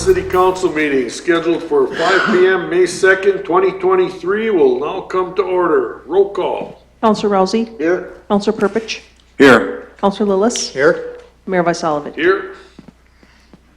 City Council meeting scheduled for 5 p.m. May 2nd, 2023 will now come to order. Roll call. Councilor Rousey. Here. Councilor Purpich. Here. Councilor Lillis. Here. Mayor Vysalovich. Here.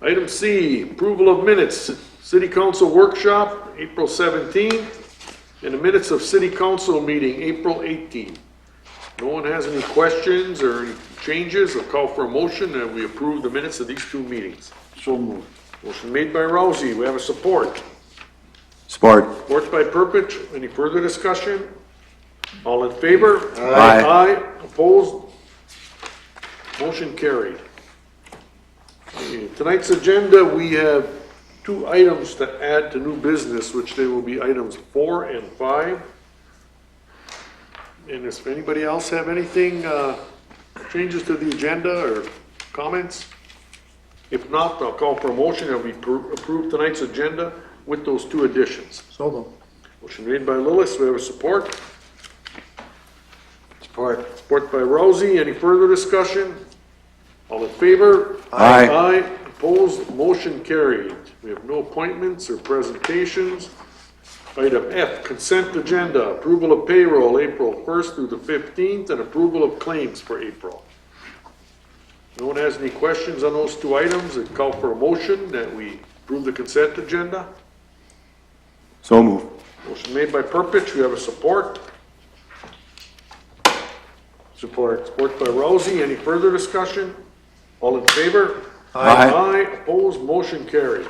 Item C, approval of minutes. City Council workshop, April 17th, and the minutes of City Council meeting, April 18th. No one has any questions or any changes? I'll call for a motion that we approve the minutes of these two meetings. So moved. Motion made by Rousey. We have a support. Support. Support by Purpich. Any further discussion? All in favor? Aye. Aye. Opposed? Motion carried. Okay, tonight's agenda, we have two items to add to new business, which they will be items 4 and 5. And if anybody else have anything, changes to the agenda or comments? If not, I'll call for a motion that we approve tonight's agenda with those two additions. So moved. Motion made by Lillis. We have a support. Support. Support by Rousey. Any further discussion? All in favor? Aye. Aye. Opposed? Motion carried. We have no appointments or presentations. Item F, consent agenda. Approval of payroll April 1st through the 15th and approval of claims for April. No one has any questions on those two items? I'd call for a motion that we approve the consent agenda. So moved. Motion made by Purpich. We have a support. Support. Support by Rousey. Any further discussion? All in favor? Aye. Aye. Opposed? Motion carried.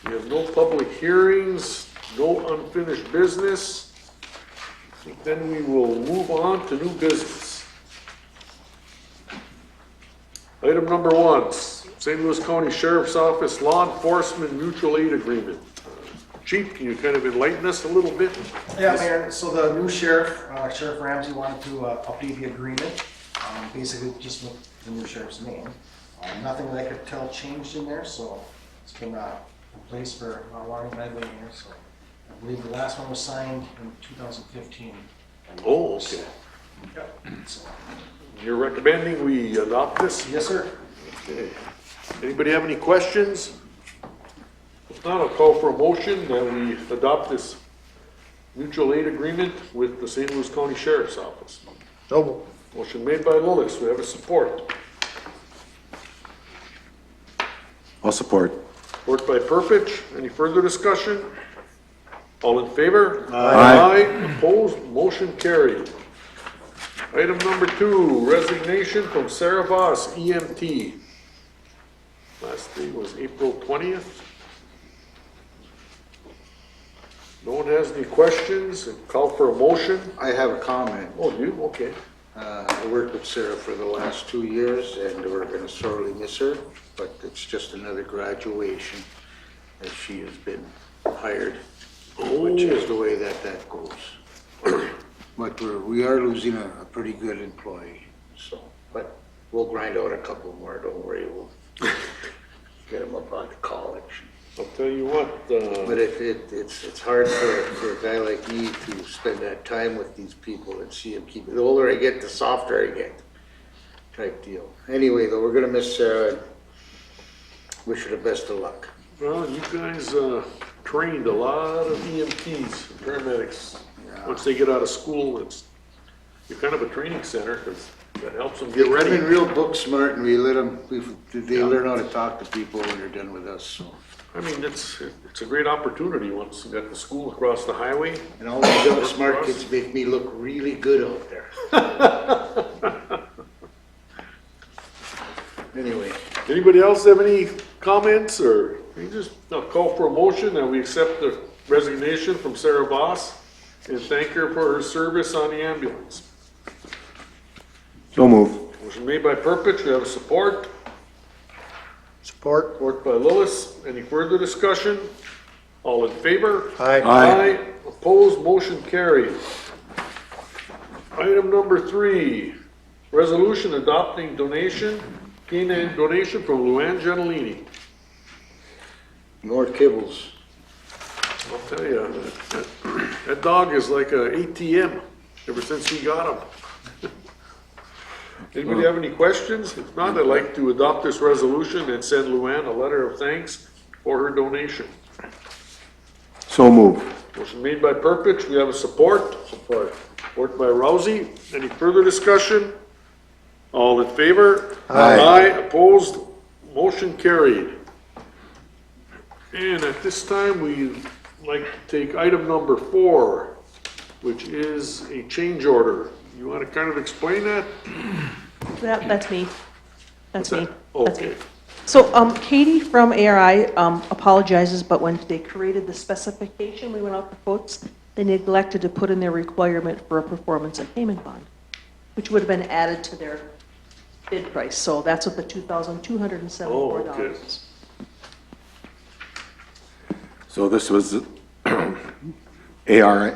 We have no public hearings, no unfinished business. I think then we will move on to new business. Item number 1, St. Louis County Sheriff's Office Law Enforcement Mutual Aid Agreement. Chief, can you kind of enlighten us a little bit? Yeah, Mayor, so the new sheriff, Sheriff Ramsey, wanted to update the agreement, basically just with the new sheriff's name. Nothing that I could tell changed in there, so it's been in place for a long time here, so I believe the last one was signed in 2015. Oh, okay. Yep. So, You're recommending we adopt this? yes, sir. Okay. Anybody have any questions? If not, I'll call for a motion that we adopt this mutual aid agreement with the St. Louis County Sheriff's Office. So moved. Motion made by Lillis. We have a support. I'll support. Support by Purpich. Any further discussion? All in favor? Aye. Opposed? Motion carried. Item number 2, resignation from Sarah Voss, EMT. Last day was April 20th. No one has any questions? Call for a motion. I have a comment. Oh, you? Okay. I worked with Sarah for the last 2 years, and we're going to sorely miss her, but it's just another graduation as she has been hired, which is the way that goes. But we are losing a pretty good employee, so, but we'll grind out a couple more, don't worry, we'll get them up on to college. I'll tell you what, But it's hard for a guy like me to spend that time with these people and see them keep it. The older I get, the softer I get, type deal. Anyway, though, we're gonna miss Sarah and wish her the best of luck. well, you guys trained a lot of EMTs, paramedics. Yeah. Once they get out of school, you're kind of a training center because that helps them get They've ready. been real book smart, and they learn how to talk to people when they're done with us, so. I mean, it's a great opportunity once you got the school across the highway. And all these other smart kids make me look really good out there. Anyway. Anybody else have any comments, or you just call for a motion that we accept the resignation from Sarah Voss and thank her for her service on the ambulance? So moved. Motion made by Purpich. We have a support. Support. Support by Lillis. Any further discussion? All in favor? Aye. Aye. Opposed? Motion carried. Item number 3, resolution adopting canine donation from Luann Gentilini. More kibbles. I'll tell you, that dog is like a ATM ever since he got him. Anybody have any questions? If not, I'd like to adopt this resolution and send Luann a letter of thanks for her donation. So move. Motion made by Purpich, we have a support. Support. Support by Rousey. Any further discussion? All in favor? Aye. Opposed? Motion carried. And at this time, we'd like to take item number 4, which is a change order. You want to kind of explain that? That's me. That's me. That's me. Okay. So, Katie from ARI, apologizes, but when they created the specification, we went out for quotes, they neglected to put in their requirement for a performance and payment bond, which would have been added to their bid price. So that's what the $2,274 is. So this was ARI's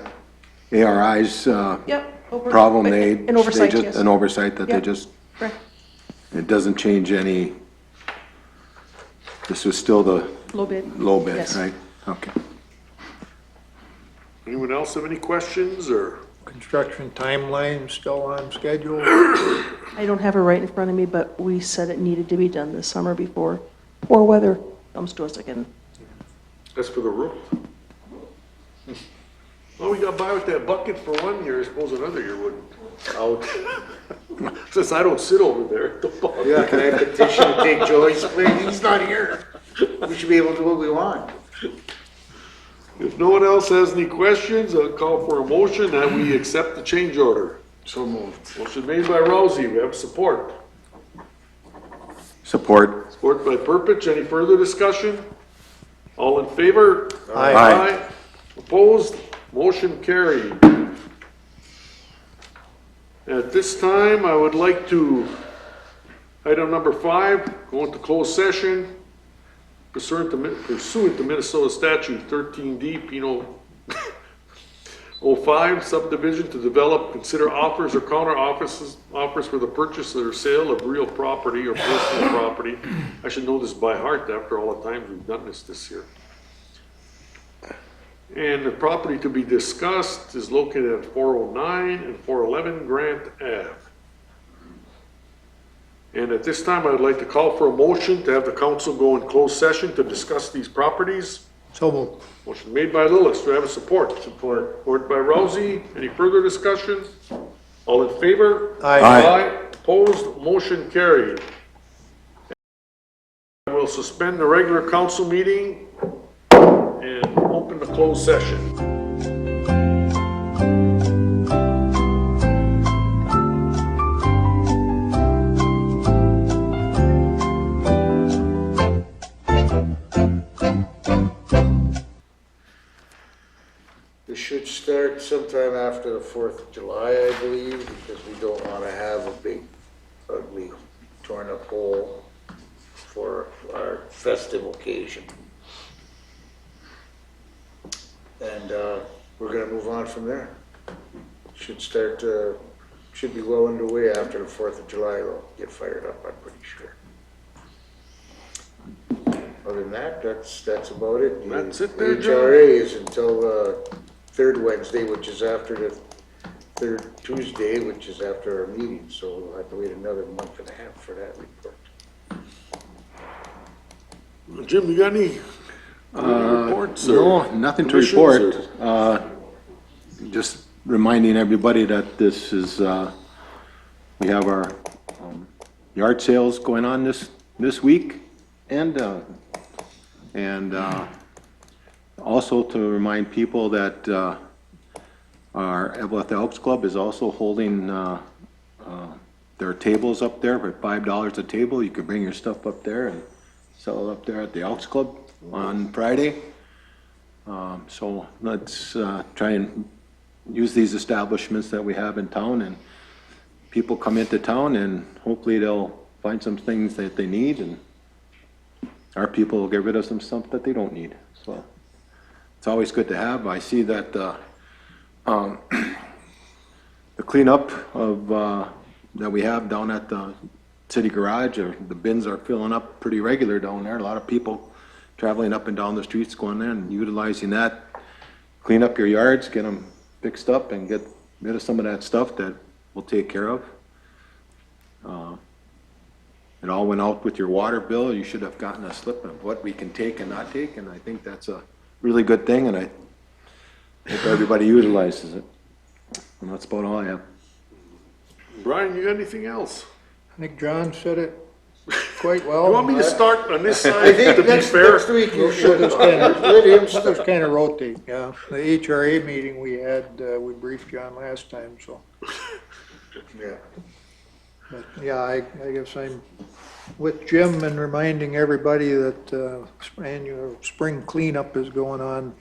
Yep. problem. An oversight, they just, yes. an oversight that they Yep. just, Correct. it doesn't change any, this was still the Low bid. low bid, Yes. right? Okay. Anyone else have any questions or? Construction timeline still on schedule? I don't have it right in front of me, but we said it needed to be done this summer before poor weather comes to us again. That's for the roof. Well, we got by with that bucket for 1 year, I suppose another year wouldn't. Out. Since I don't sit over there at the bucket. Yeah, can I petition to take Joy's place? He's not here. We should be able to do what we want. If no one else has any questions, I'll call for a motion that we accept the change order. So moved. Motion made by Rousey, we have support. Support. Support by Purpich, any further discussion? All in favor? Aye. Opposed? Motion carried. At this time, I would like to, item number 5, go into closed session pursuant to Minnesota statute 13D, Penal 05, subdivision to develop, consider offers or counter offers for the purchase or sale of real property or personal property. I should know this by heart after all the times we've done this year. And the property to be discussed is located at 409 and 411 Grant Ave. And at this time, I'd like to call for a motion to have the council go in closed session to discuss these properties. So moved. Motion made by Lillis, do I have a support? Support. Support by Rousey, any further discussion? All in favor? Aye. Aye. Opposed, motion carried. I will suspend the regular council meeting and open the closed session. This should start sometime after the 4th of July, I believe, because we don't want to have a big, ugly, torn up hole for our festive occasion. And we're going to move on from there. Should start, should be well underway after the 4th of July. We'll get fired up, I'm pretty sure. Other than that, that's about it. That's it there, John? HRA is until the 3rd Wednesday, which is after the 3rd Tuesday, which is after our meeting, so we'll have to wait another month and a half for that report. Jim, you got any reports? No, nothing to commissions report. or- Just reminding everybody that this is, we have our yard sales going on this week, and also to remind people that our Eveleth Elks Club is also holding their tables up there for $5 a table. You can bring your stuff up there and sell it up there at the Elks Club on Friday. So let's try and use these establishments that we have in town, and people come into town and hopefully they'll find some things that they need, and our people will get rid of some stuff that they don't need. So it's always good to have. I see that the cleanup of that we have down at the city garage, or the bins are filling up pretty regular down there. A lot of people traveling up and down the streets going there and utilizing that. Clean up your yards, get them fixed up, and get rid of some of that stuff that we'll take care of. It all went out with your water bill. You should have gotten a slip of what we can take and not take, and I think that's a really good thing, and I hope everybody utilizes it. And that's about all I have. Brian, you got anything else? I think John said it quite well. You want me to start on this I side, think to be next fair? week you should Just kinda- let him Just start. kind of rotate, yeah. The HRA meeting we had, we briefed John last time, so. Yeah. But, yeah, I guess I'm with Jim and reminding everybody that annual spring cleanup is going on.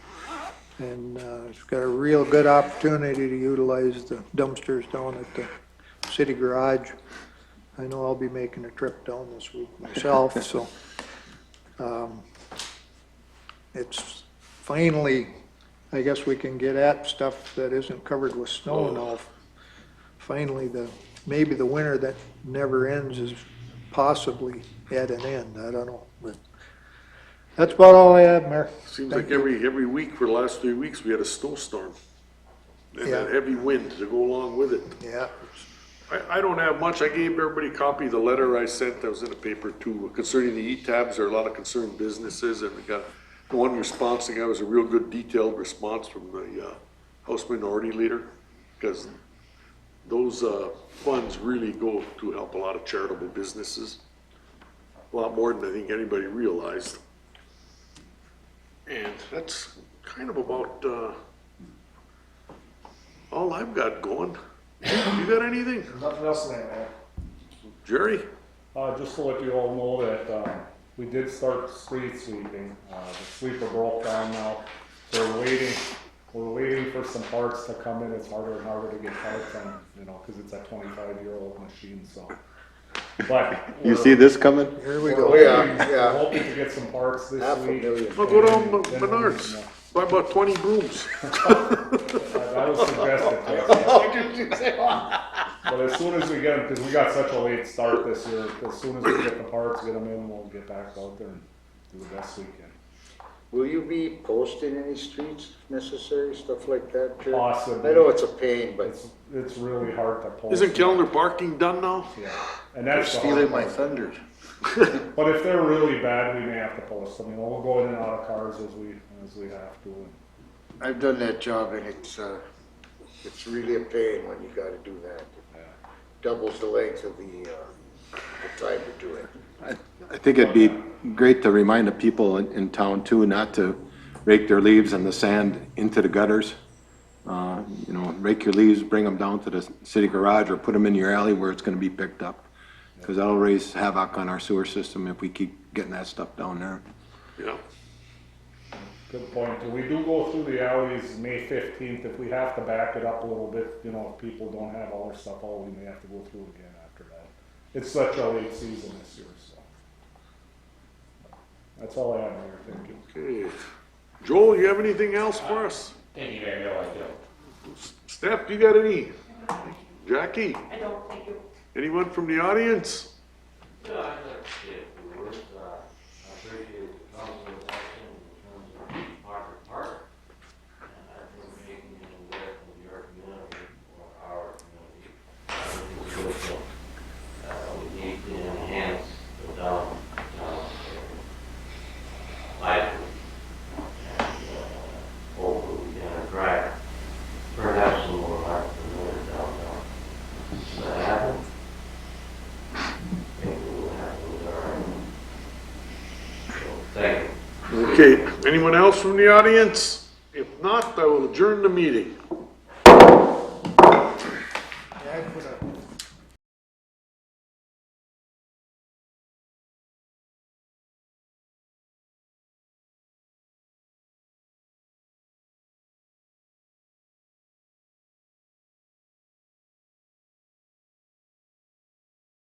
And it's got a real good opportunity to utilize the dumpsters down at the city garage. I know I'll be making a trip down this week myself, so. It's finally, I guess we can get at stuff that isn't covered with snow now. Finally, maybe the winter that never ends is possibly at an end, I don't know, but that's about all I have, Mayor. Seems Thank like you. every week for the last 3 weeks, we had a snowstorm. And that Yeah. heavy wind to go along with it. Yeah, I don't have much. I gave everybody a copy of the letter I sent that was in the paper too concerning the E-tabs. There are a lot of concerned businesses, and we got the one response. I got was a real good detailed response from the House Minority Leader, because those funds really go to help a lot of charitable businesses. A lot more than I think anybody realized. And that's kind of about all I've got going. You got anything? Nothing else in there, man. Jerry? Just to let you all know that, we did start street sweeping. The sweeper broke down now, so we're waiting for some parts to come in. It's harder and harder to get parts on, cause it's a 25-year-old machine, so. But. You see this coming? here we We're go. hoping, yeah. we're hoping to get some parts this week. $500,000. I'll go down And then Menards, yeah. buy about 20 brooms. That was suggested to us. But as soon as we get them, because we got such a late start this year, as soon as we get the parts, get them in, we'll get back out there and do the best we can. Will you be posting any streets if necessary, stuff like that, Jerry? Possibly. I know it's a pain, but It's really hard to post. Isn't calendar parking done now? Yeah, and you're that's the stealing my hard part. thunder. But if they're really bad, we may have to post them. We'll go in and out of cars as we have to. I've done that job and it's really a pain when you gotta do that. Doubles the length of the time to do it. I think it'd be great to remind the people in town too, not to rake their leaves and the sand into the gutters. Rake your leaves, bring them down to the city garage or put them in your alley where it's gonna be picked up. Cause that'll raise havoc on our sewer system if we keep getting that stuff down there. Yeah. Good point. We do go through the alleys May 15th. If we have to back it up a little bit, if people don't have all their stuff out, we may have to go through it again after that. It's such a late season this year, so. That's all I have here. Thank you. Okay. Joel, you have anything else for us? Thank you, Mayor. No, I don't. Steph, you got any? Jackie? I don't, thank you. Anyone from the audience? No, I'd like to say a few words. I appreciate the council's action in terms of Parker Park. And I think making it aware of your community or our community. I think it's good. We need to enhance the down life. And hopefully we can attract perhaps some more entrepreneurs downtown. Does that happen? Maybe we'll have to, all right. So, thank you. Okay, anyone else from the audience? If not, I will adjourn the meeting.